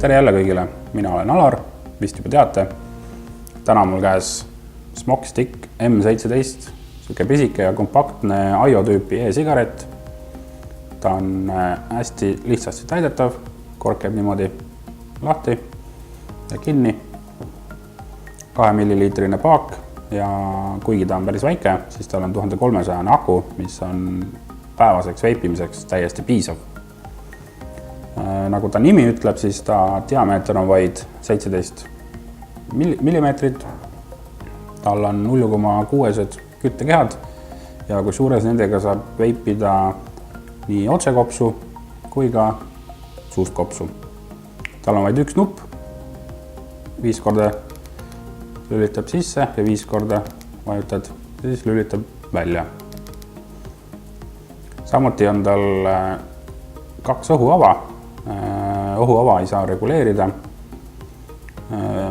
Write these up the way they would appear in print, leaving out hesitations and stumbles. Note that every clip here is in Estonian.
Tere jälle kõigile, mina olen Alar, vist juba teate. Täna mul käes Smokestick M17, selline pisike ja kompaktne IO tüüpi e-sigaret. Ta on hästi lihtsasti täidetav, kork käib niimoodi lahti ja kinni. 2 milliliitrine paak ja kuigi ta on päris väike, siis tal on 1300 aku, mis on päevaseks veipimiseks täiesti piisav. Nagu ta nimi ütleb, siis ta diameeter on vaid 17 millimeetrit. Tal on 0,6 küttekehad ja kui suures nendega saab veipida nii otsekopsu kui ka suustkopsu. Tal on vaid üks nupp, 5 korda lülitab sisse ja 5 korda vajutad ja siis lülitab välja. Samuti on tal 2 õhuava. Õhuava ei saa reguleerida.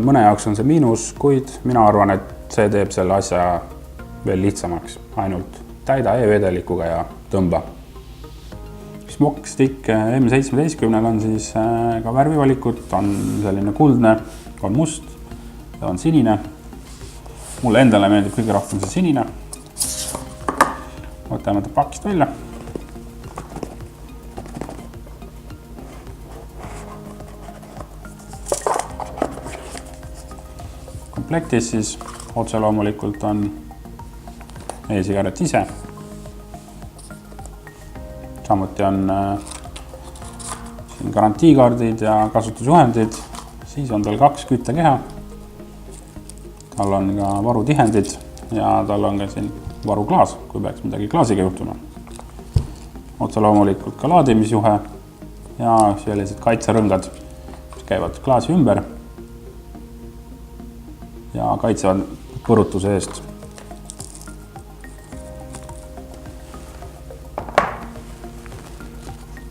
Mõne jaoks on see miinus, kuid mina arvan, et see teeb selle asja veel lihtsamaks. Ainult täida e-vedelikuga ja tõmba. Smokestick M17 on siis ka värvivalikut. On selline kuldne, on must ja on sinine. Mulle endale meeldib kõige rohkem see sinine. Võtame ta pakist välja. Komplektis siis otse loomulikult on e-sigaret ise. Samuti on siin garantiikaardid ja kasutusjuhendid. Siis on tal 2 küttekeha. Tal on ka varutihendid ja tal on ka siin varuklaas, kui peaks midagi klaasiga juhtuma. Otse loomulikult ka laadimisjuhe ja sellised kaitserõngad, mis käivad klaasi ümber ja kaitsevad põrutuse eest.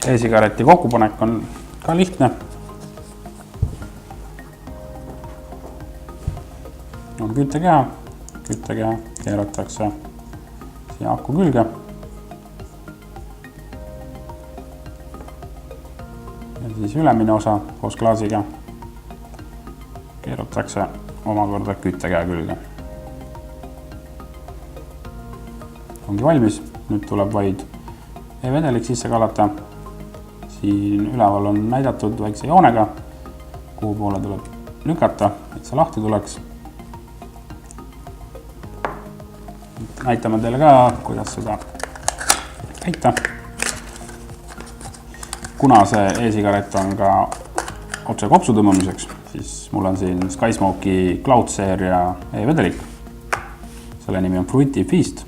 E-sigareti kokkupanek on ka lihtne. On küttekeha keeratakse siia aku külge. Ja siis ülemine osa koos klaasiga keeratakse omakorda küttekäe külge. Ongi valmis. Nüüd tuleb vaid e-vedelik sisse kalata. Siin üleval on näidatud väikse joonega, kuhu poole tuleb lükata, et see lahti tuleks. Näitame teile ka, kuidas seda täita. Kuna see e-sigaret on ka otse kopsu tõmbamiseks, siis mul on siin SkySmoke'i Cloud seeria e-vedelik. Selle nimi on Fruity Feast.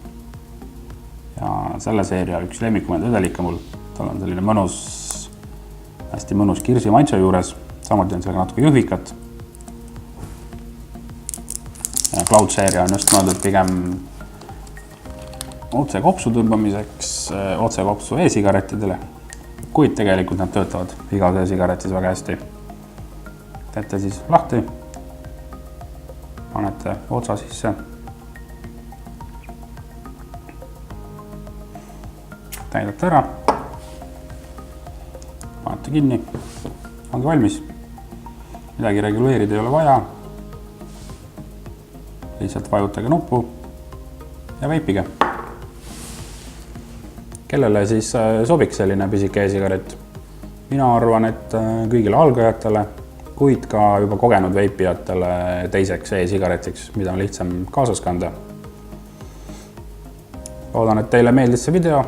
Ja selle seeria üks lemmikumaid vedelikke mul. Tal on selline mõnus, hästi mõnus kirsi maitse juures. Samuti on sellega natuke jõhvikat. Ja Cloud seeria on just mõeldud pigem otse kopsu tõmbamiseks, otse kopsu e-sigarettidele. Kuid tegelikult nad töötavad igas e-sigaretis väga hästi. Teete siis lahti, panete otsa sisse, täidate ära, panete kinni, ongi valmis. Midagi reguleerida ei ole vaja, lihtsalt vajutage nuppu ja veipige. Kellele siis sobiks selline pisike e-sigaret? Mina arvan, et kõigile algajatele, kuid ka juba kogenud veipijatele teiseks e-sigaretiks, mida on lihtsam kaasas kanda. Loodan, et teile meeldis see video.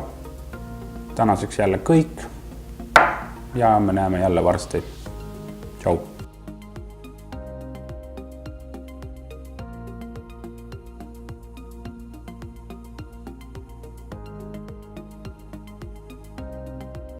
Tänaseks jälle kõik ja me näeme jälle varsti. Tšau!